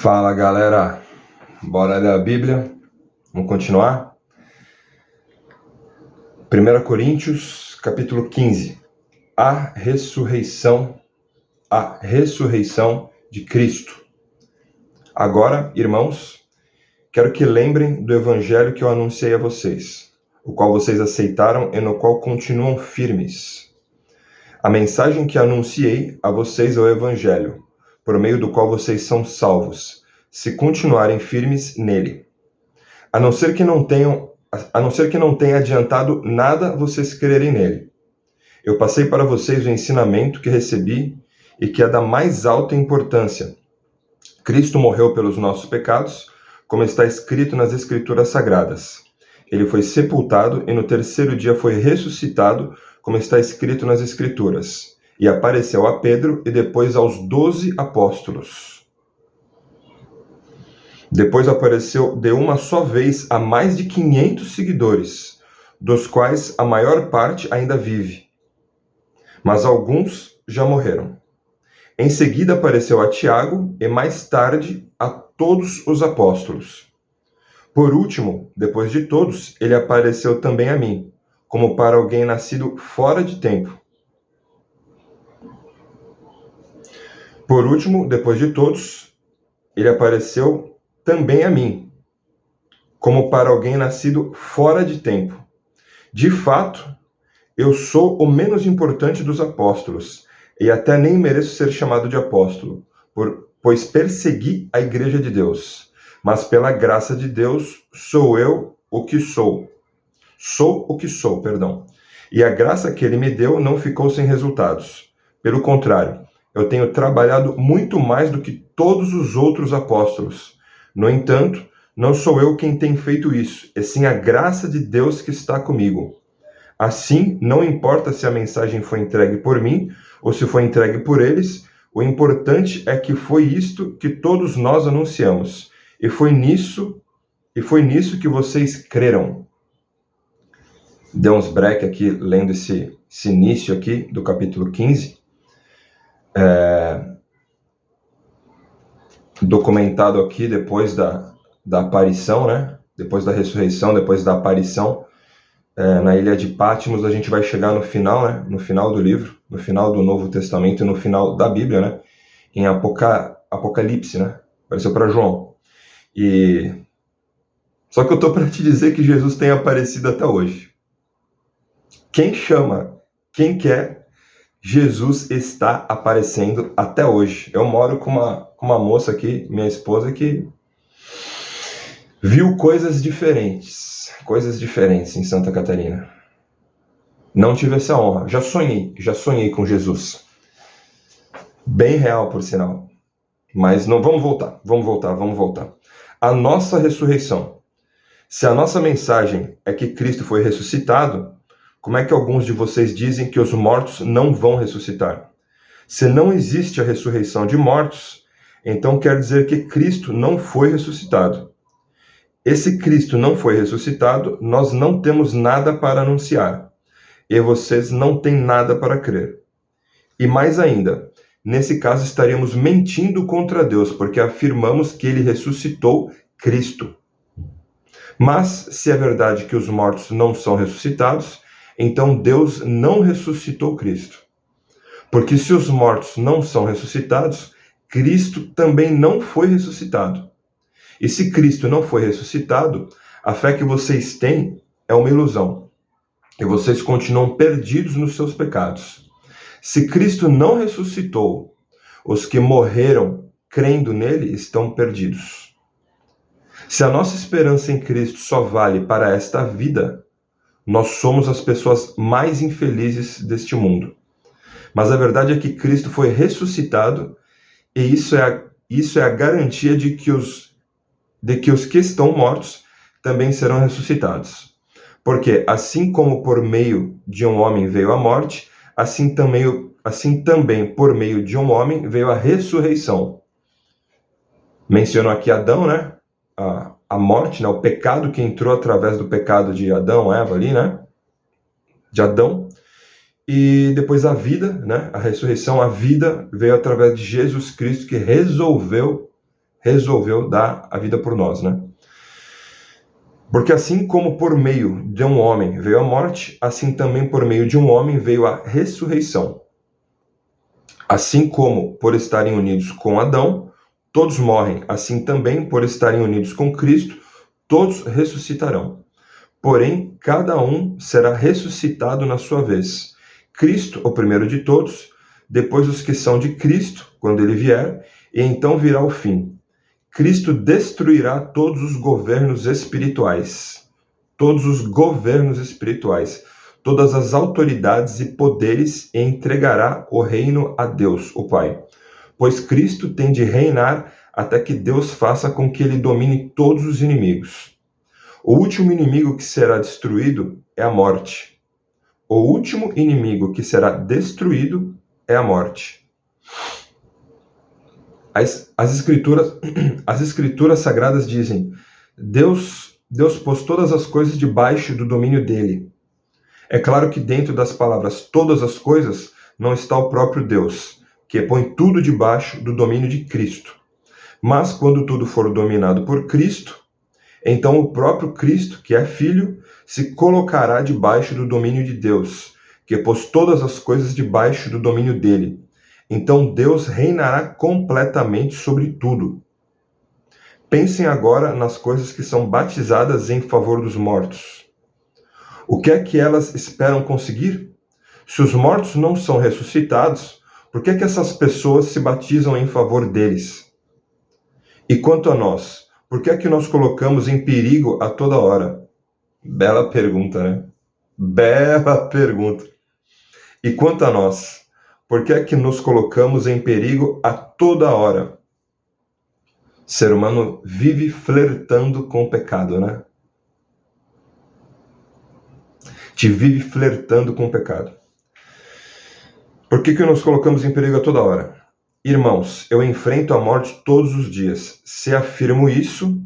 Fala galera, bora ler a Bíblia, vamos continuar? 1 Coríntios, capítulo 15, a ressurreição de Cristo. Agora, irmãos, quero que lembrem do evangelho que eu anunciei a vocês, o qual vocês aceitaram e no qual continuam firmes. A mensagem que anunciei a vocês é o evangelho, por meio do qual vocês são salvos, se continuarem firmes nele. A não ser que não tenha adiantado nada vocês crerem nele. Eu passei para vocês o ensinamento que recebi e que é da mais alta importância. Cristo morreu pelos nossos pecados, como está escrito nas Escrituras Sagradas. Ele foi sepultado e no terceiro dia foi ressuscitado, como está escrito nas Escrituras. E apareceu a Pedro e depois aos 12 apóstolos. Depois apareceu de uma só vez a mais de 500 seguidores, dos quais a maior parte ainda vive. Mas alguns já morreram. Em seguida apareceu a Tiago e mais tarde a todos os apóstolos. Por último, depois de todos, ele apareceu também a mim, como para alguém nascido fora de tempo. Por último, depois de todos, ele apareceu também a mim, como para alguém nascido fora de tempo. De fato, eu sou o menos importante dos apóstolos, e até nem mereço ser chamado de apóstolo, pois persegui a igreja de Deus. Mas pela graça de Deus, sou o que sou. E a graça que ele me deu não ficou sem resultados. Pelo contrário, eu tenho trabalhado muito mais do que todos os outros apóstolos. No entanto, não sou eu quem tem feito isso, e sim a graça de Deus que está comigo. Assim, não importa se a mensagem foi entregue por mim ou se foi entregue por eles, o importante é que foi isto que todos nós anunciamos, e foi nisso que vocês creram. Deu uns break aqui, lendo esse início aqui do capítulo 15. Documentado aqui depois da aparição, né? Depois da ressurreição, depois da aparição na ilha de Patmos. A gente vai chegar no final, né? No final do livro, no final do Novo Testamento e no final da Bíblia, né? Em Apocalipse, né? Apareceu para João. Só que eu estou para te dizer que Jesus tem aparecido até hoje. Quem chama, quem quer, Jesus está aparecendo até hoje. Eu moro com uma moça aqui, minha esposa, que viu coisas diferentes em Santa Catarina. Não tive essa honra. Já sonhei com Jesus. Bem real, por sinal. Mas não, vamos voltar. A nossa ressurreição. Se a nossa mensagem é que Cristo foi ressuscitado, como é que alguns de vocês dizem que os mortos não vão ressuscitar? Se não existe a ressurreição de mortos, então quer dizer que Cristo não foi ressuscitado. E se Cristo não foi ressuscitado, nós não temos nada para anunciar, e vocês não têm nada para crer. E mais ainda, nesse caso estaríamos mentindo contra Deus, porque afirmamos que ele ressuscitou Cristo. Mas, se é verdade que os mortos não são ressuscitados, então Deus não ressuscitou Cristo. Porque se os mortos não são ressuscitados, Cristo também não foi ressuscitado. E se Cristo não foi ressuscitado, a fé que vocês têm é uma ilusão. E vocês continuam perdidos nos seus pecados. Se Cristo não ressuscitou, os que morreram crendo nele estão perdidos. Se a nossa esperança em Cristo só vale para esta vida, nós somos as pessoas mais infelizes deste mundo. Mas a verdade é que Cristo foi ressuscitado, e isso é a garantia de que os que estão mortos também serão ressuscitados. Porque assim como por meio de um homem veio a morte, assim também por meio de um homem veio a ressurreição. Menciono aqui Adão, né? A morte, né? O pecado que entrou através do pecado de Adão, Eva ali, né? De Adão. E depois a vida, né? A ressurreição, a vida veio através de Jesus Cristo, que resolveu resolveu dar a vida por nós, né? Porque assim como por meio de um homem veio a morte, assim também por meio de um homem veio a ressurreição. Assim como por estarem unidos com Adão, todos morrem, assim também por estarem unidos com Cristo, todos ressuscitarão. Porém, cada um será ressuscitado na sua vez. Cristo, o primeiro de todos, depois os que são de Cristo, quando ele vier, e então virá o fim. Cristo destruirá todos os governos espirituais, todas as autoridades e poderes, e entregará o reino a Deus, o Pai. Pois Cristo tem de reinar até que Deus faça com que ele domine todos os inimigos. O último inimigo que será destruído é a morte. O último inimigo que será destruído é a morte. As escrituras sagradas dizem: Deus pôs todas as coisas debaixo do domínio dele. É claro que dentro das palavras todas as coisas não está o próprio Deus, que põe tudo debaixo do domínio de Cristo. Mas quando tudo for dominado por Cristo, então o próprio Cristo, que é Filho, se colocará debaixo do domínio de Deus, que pôs todas as coisas debaixo do domínio dele. Então Deus reinará completamente sobre tudo. Pensem agora nas coisas que são batizadas em favor dos mortos. O que é que elas esperam conseguir? Se os mortos não são ressuscitados, por que é que essas pessoas se batizam em favor deles? E quanto a nós, por que é que nós colocamos em perigo a toda hora? Bela pergunta, né? Bela pergunta. E quanto a nós, por que é que nos colocamos em perigo a toda hora? O ser humano vive flertando com o pecado, né? Vive flertando com o pecado. Por que nos colocamos em perigo a toda hora? Irmãos, eu enfrento a morte todos os dias. Se afirmo isso,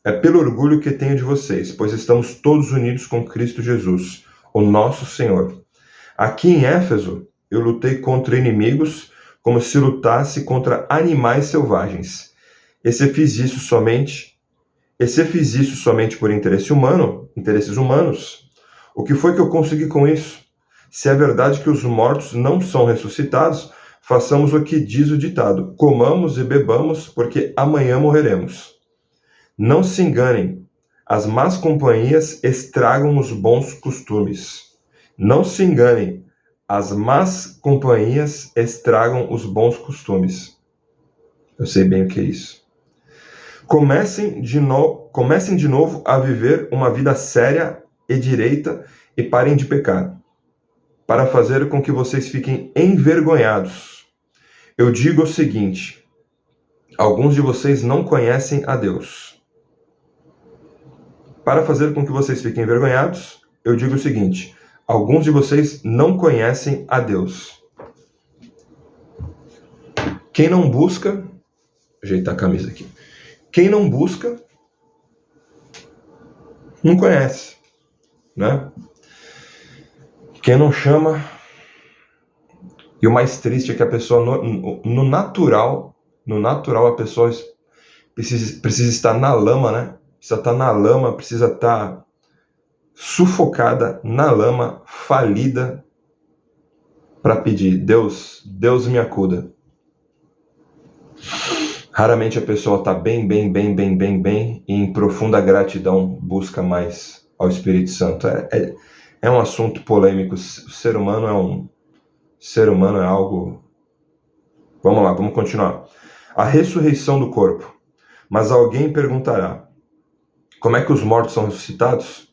é pelo orgulho que tenho de vocês, pois estamos todos unidos com Cristo Jesus, o nosso Senhor. Aqui em Éfeso, eu lutei contra inimigos como se lutasse contra animais selvagens. E se fiz isso somente por interesses humanos, o que foi que eu consegui com isso? Se é verdade que os mortos não são ressuscitados, façamos o que diz o ditado: comamos e bebamos, porque amanhã morreremos. Não se enganem, as más companhias estragam os bons costumes. Não se enganem, as más companhias estragam os bons costumes. Eu sei bem o que é isso. Comecem de novo a viver uma vida séria e direita e parem de pecar, para fazer com que vocês fiquem envergonhados. Eu digo o seguinte: alguns de vocês não conhecem a Deus. Para fazer com que vocês fiquem envergonhados, eu digo o seguinte: alguns de vocês não conhecem a Deus. Quem não busca... Ajeitar a camisa aqui. Quem não busca, não conhece, né? Quem não chama... E o mais triste é que a pessoa, no natural, a pessoa precisa estar na lama, né? Precisa estar na lama, precisa estar sufocada na lama, falida, para pedir: Deus me acuda. Raramente a pessoa está bem, e em profunda gratidão busca mais ao Espírito Santo. É um assunto polêmico. O ser humano é algo... Vamos lá, vamos continuar. A ressurreição do corpo. Mas alguém perguntará: como é que os mortos são ressuscitados?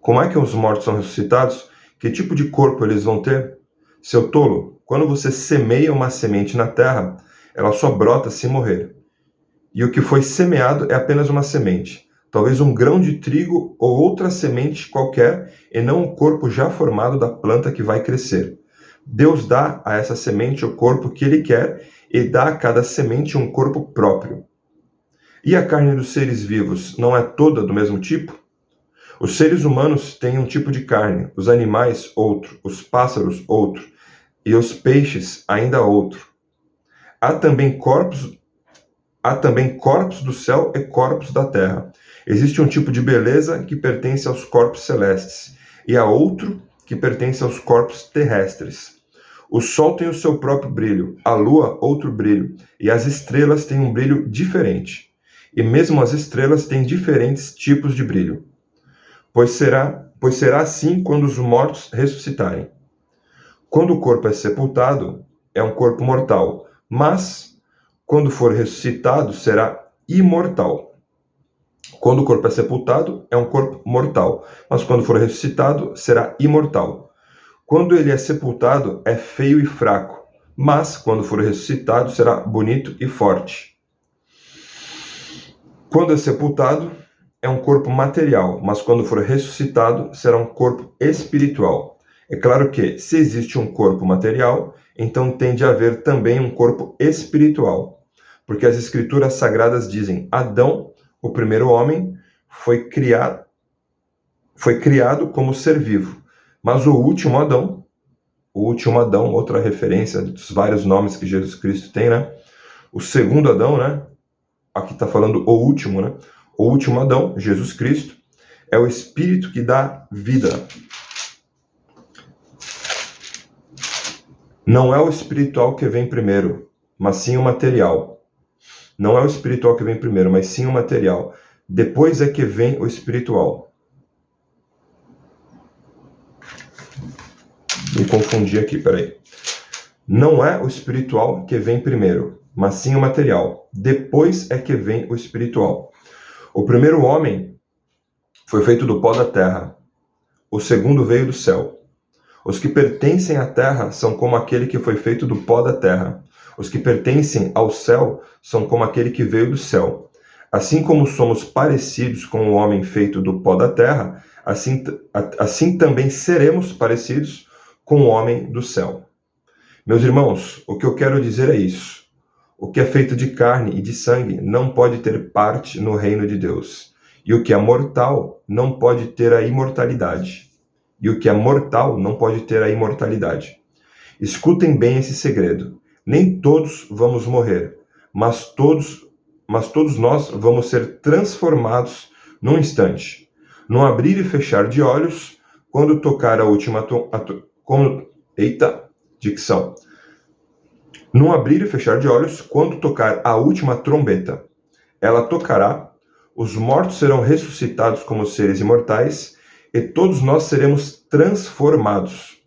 Como é que os mortos são ressuscitados? Que tipo de corpo eles vão ter? Seu tolo, quando você semeia uma semente na terra, ela só brota se morrer. E o que foi semeado é apenas uma semente, talvez um grão de trigo ou outra semente qualquer, e não o corpo já formado da planta que vai crescer. Deus dá a essa semente o corpo que ele quer e dá a cada semente um corpo próprio. E a carne dos seres vivos não é toda do mesmo tipo? Os seres humanos têm um tipo de carne, os animais outro, os pássaros outro, e os peixes ainda outro. Há também corpos há também corpos do céu e corpos da terra. Existe um tipo de beleza que pertence aos corpos celestes, e há outro que pertence aos corpos terrestres. O sol tem o seu próprio brilho, a lua outro brilho, e as estrelas têm um brilho diferente. E mesmo as estrelas têm diferentes tipos de brilho. Pois será assim quando os mortos ressuscitarem. Quando o corpo é sepultado, é um corpo mortal, mas quando for ressuscitado, será imortal. Quando o corpo é sepultado, é um corpo mortal, mas quando for ressuscitado, será imortal. Quando ele é sepultado, é feio e fraco, mas quando for ressuscitado, será bonito e forte. Quando é sepultado, é um corpo material, mas quando for ressuscitado, será um corpo espiritual. É claro que, se existe um corpo material, então tem de haver também um corpo espiritual. Porque as Escrituras Sagradas dizem: Adão, o primeiro homem, foi criado como ser vivo. Mas o último Adão, outra referência dos vários nomes que Jesus Cristo tem, né? O segundo Adão, né? Aqui está falando o último, né? O último Adão, Jesus Cristo, é o Espírito que dá vida. Não é o espiritual que vem primeiro, mas sim o material. Não é o espiritual que vem primeiro, mas sim o material. Depois é que vem o espiritual. Me confundi aqui, peraí. Não é o espiritual que vem primeiro, mas sim o material. Depois é que vem o espiritual. O primeiro homem foi feito do pó da terra. O segundo veio do céu. Os que pertencem à terra são como aquele que foi feito do pó da terra. Os que pertencem ao céu são como aquele que veio do céu. Assim como somos parecidos com o homem feito do pó da terra, assim também seremos parecidos com o homem do céu. Meus irmãos, o que eu quero dizer é isso. O que é feito de carne e de sangue não pode ter parte no reino de Deus. E o que é mortal não pode ter a imortalidade. E o que é mortal não pode ter a imortalidade. Escutem bem esse segredo. Nem todos vamos morrer, mas todos nós vamos ser transformados num instante. Num abrir e fechar de olhos, quando tocar a última... dicção. Num abrir e fechar de olhos, quando tocar a última trombeta. Ela tocará, os mortos serão ressuscitados como seres imortais, e todos nós seremos transformados.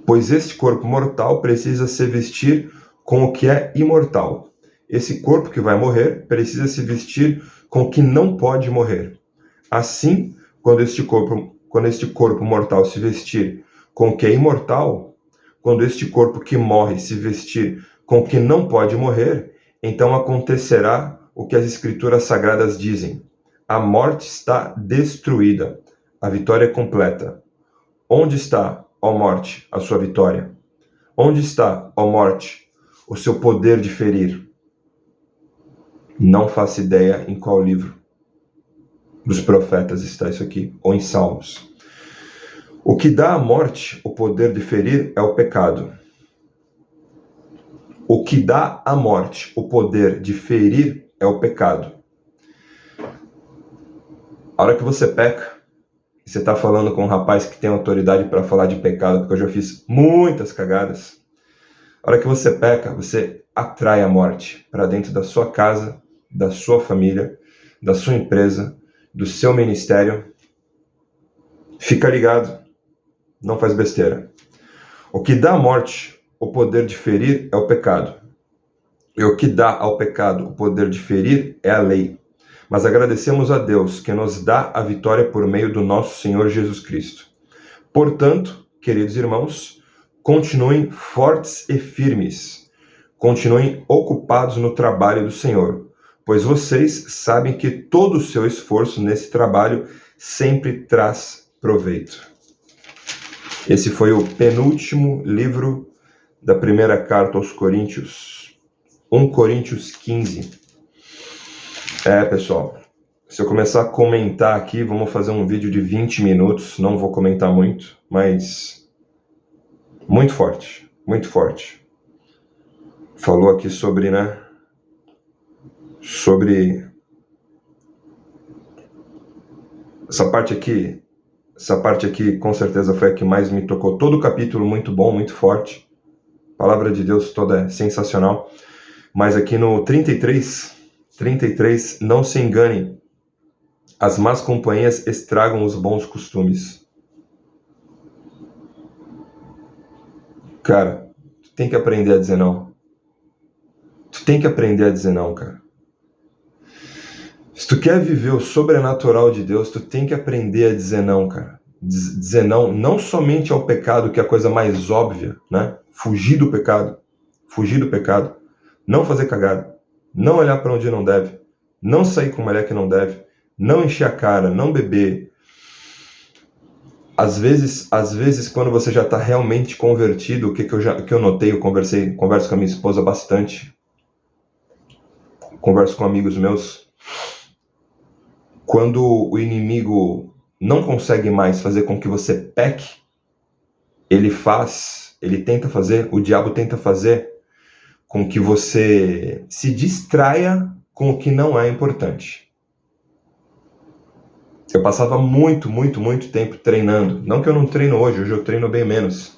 Pois este corpo mortal precisa se vestir com o que é imortal. Esse corpo que vai morrer precisa se vestir com o que não pode morrer. Assim, quando este corpo mortal se vestir com o que é imortal, quando este corpo que morre se vestir com o que não pode morrer, então acontecerá o que as Escrituras Sagradas dizem: a morte está destruída, a vitória é completa. Onde está, ó morte, a sua vitória? Onde está, ó morte, o seu poder de ferir? Não faço ideia em qual livro dos profetas está isso aqui, ou em Salmos. O que dá à morte o poder de ferir é o pecado. O que dá à morte o poder de ferir é o pecado. A hora que você peca, e você está falando com um rapaz que tem autoridade para falar de pecado, porque eu já fiz muitas cagadas. A hora que você peca, você atrai a morte para dentro da sua casa, da sua família, da sua empresa, do seu ministério. Fica ligado, não faz besteira. O que dá à morte o poder de ferir é o pecado. E o que dá ao pecado o poder de ferir é a lei. Mas agradecemos a Deus que nos dá a vitória por meio do nosso Senhor Jesus Cristo. Portanto, queridos irmãos, continuem fortes e firmes. Continuem ocupados no trabalho do Senhor, pois vocês sabem que todo o seu esforço nesse trabalho sempre traz proveito. Esse foi o penúltimo livro da primeira carta aos Coríntios, 1 Coríntios 15. Pessoal, se eu começar a comentar aqui, vamos fazer um vídeo de 20 minutos, não vou comentar muito, mas muito forte, muito forte. Falou aqui sobre, sobre essa parte aqui com certeza foi a que mais me tocou. Todo o capítulo muito bom, muito forte. A palavra de Deus toda é sensacional. Mas aqui no 33, não se enganem. As más companhias estragam os bons costumes. Cara, tu tem que aprender a dizer não. Tu tem que aprender a dizer não, cara. Se tu quer viver o sobrenatural de Deus, tu tem que aprender a dizer não, cara. Dizer não, não somente ao pecado, que é a coisa mais óbvia, né? Fugir do pecado. Não fazer cagada. Não olhar para onde não deve. Não sair com mulher que não deve. Não encher a cara, não beber. Às vezes quando você já está realmente convertido, o que eu notei, eu converso com a minha esposa bastante. Converso com amigos meus. Quando o inimigo não consegue mais fazer com que você peque, o diabo tenta fazer com que você se distraia com o que não é importante. Eu passava muito tempo treinando. Não que eu não treino hoje eu treino bem menos.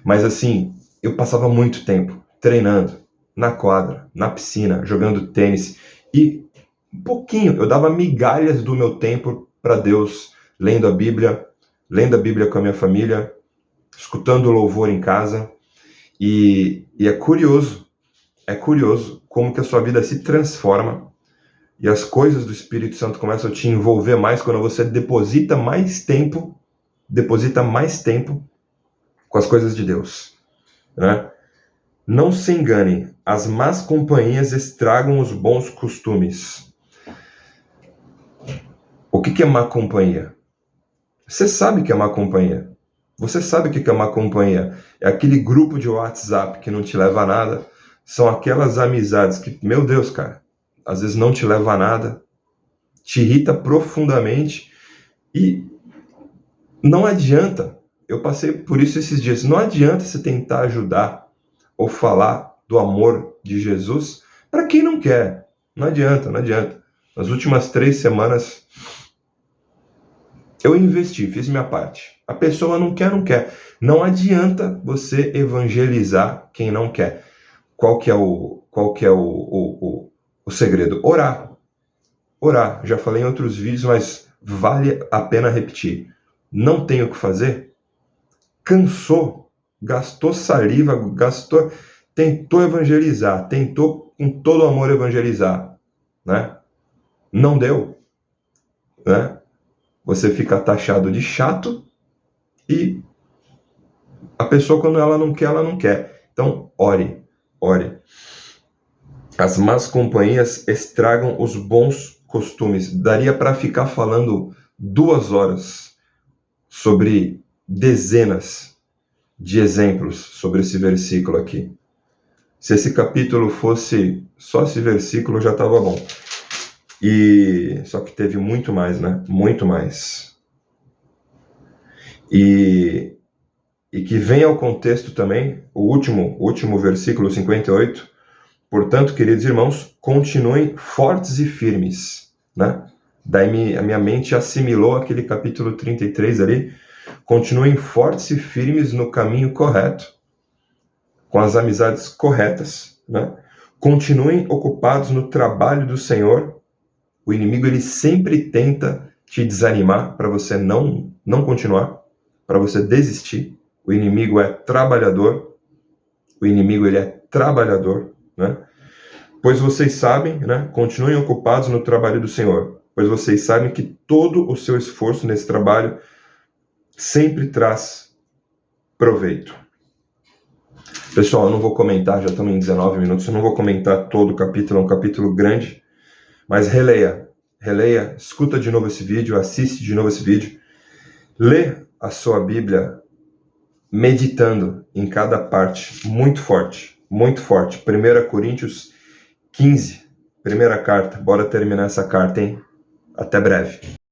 Mas assim, eu passava muito tempo treinando na quadra, na piscina, jogando tênis. E um pouquinho, eu dava migalhas do meu tempo para Deus, lendo a Bíblia com a minha família, escutando louvor em casa. E é curioso como que a sua vida se transforma e as coisas do Espírito Santo começam a te envolver mais quando você deposita mais tempo com as coisas de Deus, né? Não se engane, as más companhias estragam os bons costumes. O que é má companhia? Você sabe que é má companhia. Você sabe o que é má companhia? É aquele grupo de WhatsApp que não te leva a nada. São aquelas amizades que, meu Deus, cara, às vezes não te leva a nada, te irrita profundamente e não adianta. Eu passei por isso esses dias. Não adianta você tentar ajudar ou falar do amor de Jesus para quem não quer. Não adianta. Nas últimas 3 semanas eu investi, fiz minha parte. A pessoa não quer. Não adianta você evangelizar quem não quer. Qual que é o segredo? Orar. Já falei em outros vídeos, mas vale a pena repetir. Não tem o que fazer? Cansou, gastou saliva, tentou evangelizar, tentou com todo amor evangelizar, né? Não deu, né? Você fica taxado de chato e a pessoa, quando ela não quer. Então, ore. As más companhias estragam os bons costumes. Daria para ficar falando 2 horas sobre dezenas de exemplos sobre esse versículo aqui. Se esse capítulo fosse só esse versículo, já estava bom. Só que teve muito mais, né? Muito mais. E que vem ao contexto também, o último versículo 58. Portanto, queridos irmãos, continuem fortes e firmes, né? Daí a minha mente assimilou aquele capítulo 33 ali. Continuem fortes e firmes no caminho correto, com as amizades corretas, né? Continuem ocupados no trabalho do Senhor. O inimigo, ele sempre tenta te desanimar para você não continuar, para você desistir. O inimigo é trabalhador. Né? Pois vocês sabem, né? Continuem ocupados no trabalho do Senhor, pois vocês sabem que todo o seu esforço nesse trabalho sempre traz proveito. Pessoal, eu não vou comentar, já estamos em 19 minutos, eu não vou comentar todo o capítulo, é um capítulo grande, mas releia, escuta de novo esse vídeo, assiste de novo esse vídeo, lê a sua Bíblia meditando em cada parte, muito forte. 1 Coríntios 15, primeira carta. Bora terminar essa carta, hein? Até breve.